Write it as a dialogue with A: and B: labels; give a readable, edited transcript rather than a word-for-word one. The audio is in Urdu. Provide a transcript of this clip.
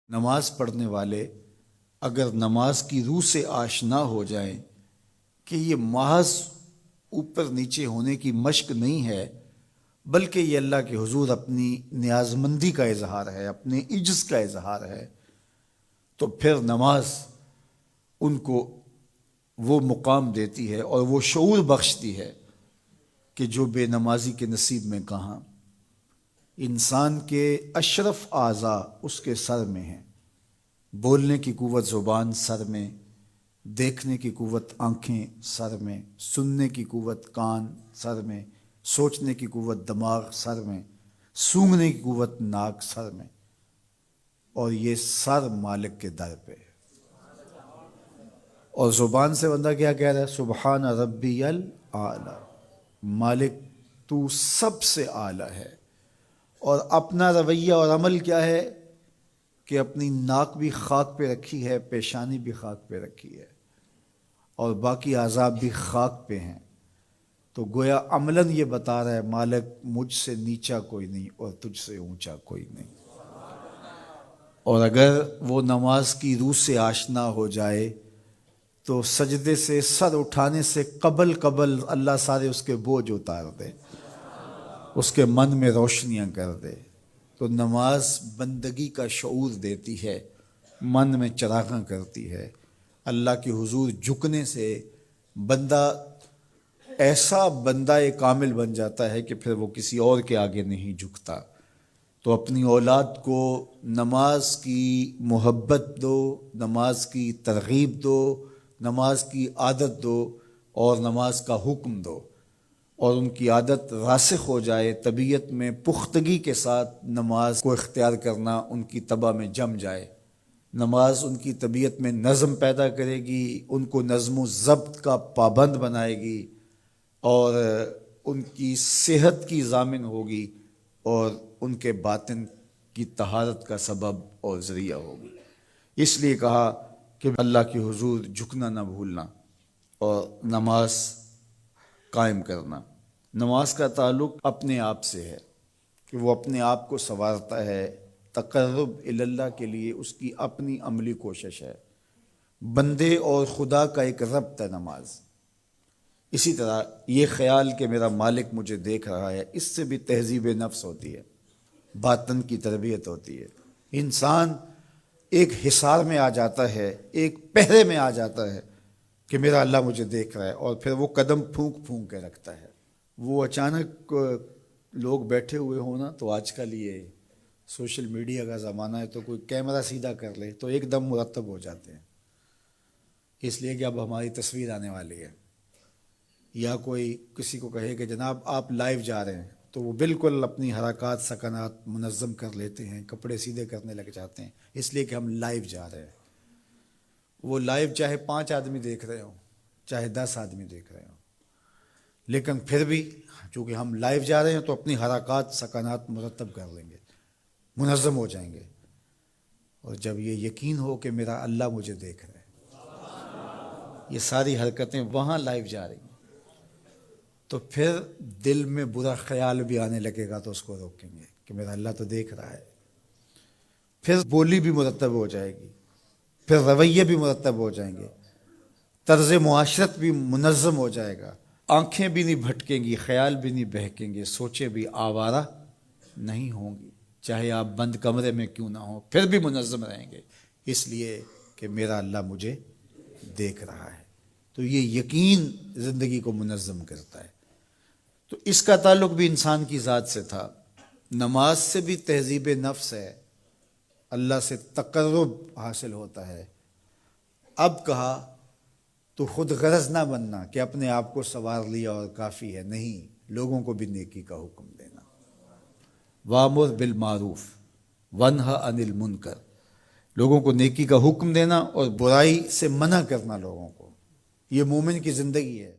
A: نماز پڑھنے والے اگر نماز کی روح سے آشنا ہو جائیں کہ یہ محض اوپر نیچے ہونے کی مشق نہیں ہے، بلکہ یہ اللہ کے حضور اپنی نیازمندی کا اظہار ہے، اپنے عجز کا اظہار ہے، تو پھر نماز ان کو وہ مقام دیتی ہے اور وہ شعور بخشتی ہے کہ جو بے نمازی کے نصیب میں کہاں۔ انسان کے اشرف اعضاء اس کے سر میں ہیں، بولنے کی قوت زبان سر میں، دیکھنے کی قوت آنکھیں سر میں، سننے کی قوت کان سر میں، سوچنے کی قوت دماغ سر میں، سونگھنے کی قوت ناک سر میں، اور یہ سر مالک کے در پہ۔ اور زبان سے بندہ کیا کہہ رہا ہے؟ سبحان ربی الاعلی، مالک تو سب سے اعلیٰ ہے۔ اور اپنا رویہ اور عمل کیا ہے کہ اپنی ناک بھی خاک پہ رکھی ہے، پیشانی بھی خاک پہ رکھی ہے، اور باقی اعضاء بھی خاک پہ ہیں۔ تو گویا عملاً یہ بتا رہا ہے مالک مجھ سے نیچا کوئی نہیں اور تجھ سے اونچا کوئی نہیں۔ اور اگر وہ نماز کی روح سے آشنا ہو جائے تو سجدے سے سر اٹھانے سے قبل اللہ سارے اس کے بوجھ اتار دے، اس کے من میں روشنیاں کر دے۔ تو نماز بندگی کا شعور دیتی ہے، من میں چراغاں کرتی ہے۔ اللہ کے حضور جھکنے سے بندہ ایسا بندہ کامل بن جاتا ہے کہ پھر وہ کسی اور کے آگے نہیں جھکتا۔ تو اپنی اولاد کو نماز کی محبت دو، نماز کی ترغیب دو، نماز کی عادت دو اور نماز کا حکم دو، اور ان کی عادت راسخ ہو جائے، طبیعت میں پختگی کے ساتھ نماز کو اختیار کرنا ان کی طبع میں جم جائے۔ نماز ان کی طبیعت میں نظم پیدا کرے گی، ان کو نظم و ضبط کا پابند بنائے گی، اور ان کی صحت کی ضامن ہوگی، اور ان کے باطن کی طہارت کا سبب اور ذریعہ ہوگی۔ اس لیے کہا کہ اللہ کے حضور جھکنا نہ بھولنا اور نماز قائم کرنا۔ نماز کا تعلق اپنے آپ سے ہے کہ وہ اپنے آپ کو سنوارتا ہے، تقرب اللہ کے لیے اس کی اپنی عملی کوشش ہے۔ بندے اور خدا کا ایک ربط ہے نماز۔ اسی طرح یہ خیال کہ میرا مالک مجھے دیکھ رہا ہے، اس سے بھی تہذیب نفس ہوتی ہے، باطن کی تربیت ہوتی ہے۔ انسان ایک حصار میں آ جاتا ہے، ایک پہرے میں آ جاتا ہے کہ میرا اللہ مجھے دیکھ رہا ہے، اور پھر وہ قدم پھونک پھونک کے رکھتا ہے۔ وہ اچانک لوگ بیٹھے ہوئے ہونا، تو آج کل یہ سوشل میڈیا کا زمانہ ہے، تو کوئی کیمرہ سیدھا کر لے تو ایک دم مرتب ہو جاتے ہیں، اس لیے کہ اب ہماری تصویر آنے والی ہے۔ یا کوئی کسی کو کہے کہ جناب آپ لائیو جا رہے ہیں، تو وہ بالکل اپنی حرکات سکنات منظم کر لیتے ہیں، کپڑے سیدھے کرنے لگ جاتے ہیں، اس لیے کہ ہم لائیو جا رہے ہیں۔ وہ لائیو چاہے 5 آدمی دیکھ رہے ہوں، چاہے 10 آدمی دیکھ رہے ہوں، لیکن پھر بھی چونکہ ہم لائیو جا رہے ہیں تو اپنی حرکات سکنات مرتب کر لیں گے، منظم ہو جائیں گے۔ اور جب یہ یقین ہو کہ میرا اللہ مجھے دیکھ رہا ہے، یہ ساری حرکتیں وہاں لائیو جا رہی ہیں، تو پھر دل میں برا خیال بھی آنے لگے گا تو اس کو روکیں گے کہ میرا اللہ تو دیکھ رہا ہے۔ پھر بولی بھی مرتب ہو جائے گی، پھر رویے بھی مرتب ہو جائیں گے، طرز معاشرت بھی منظم ہو جائے گا، آنکھیں بھی نہیں بھٹکیں گی، خیال بھی نہیں بہکیں گے، سوچیں بھی آوارہ نہیں ہوں گی، چاہے آپ بند کمرے میں کیوں نہ ہوں، پھر بھی منظم رہیں گے، اس لیے کہ میرا اللہ مجھے دیکھ رہا ہے۔ تو یہ یقین زندگی کو منظم کرتا ہے۔ تو اس کا تعلق بھی انسان کی ذات سے تھا۔ نماز سے بھی تہذیب نفس ہے، اللہ سے تقرب حاصل ہوتا ہے۔ اب کہا تو خود غرض نہ بننا کہ اپنے آپ کو سنوار لیا اور کافی ہے، نہیں، لوگوں کو بھی نیکی کا حکم دینا۔ وَأْمُرْ بِالْمَعْرُوفِ وَانْهَ عَنِ الْمُنْکَرِ، لوگوں کو نیکی کا حکم دینا اور برائی سے منع کرنا لوگوں کو، یہ مومن کی زندگی ہے۔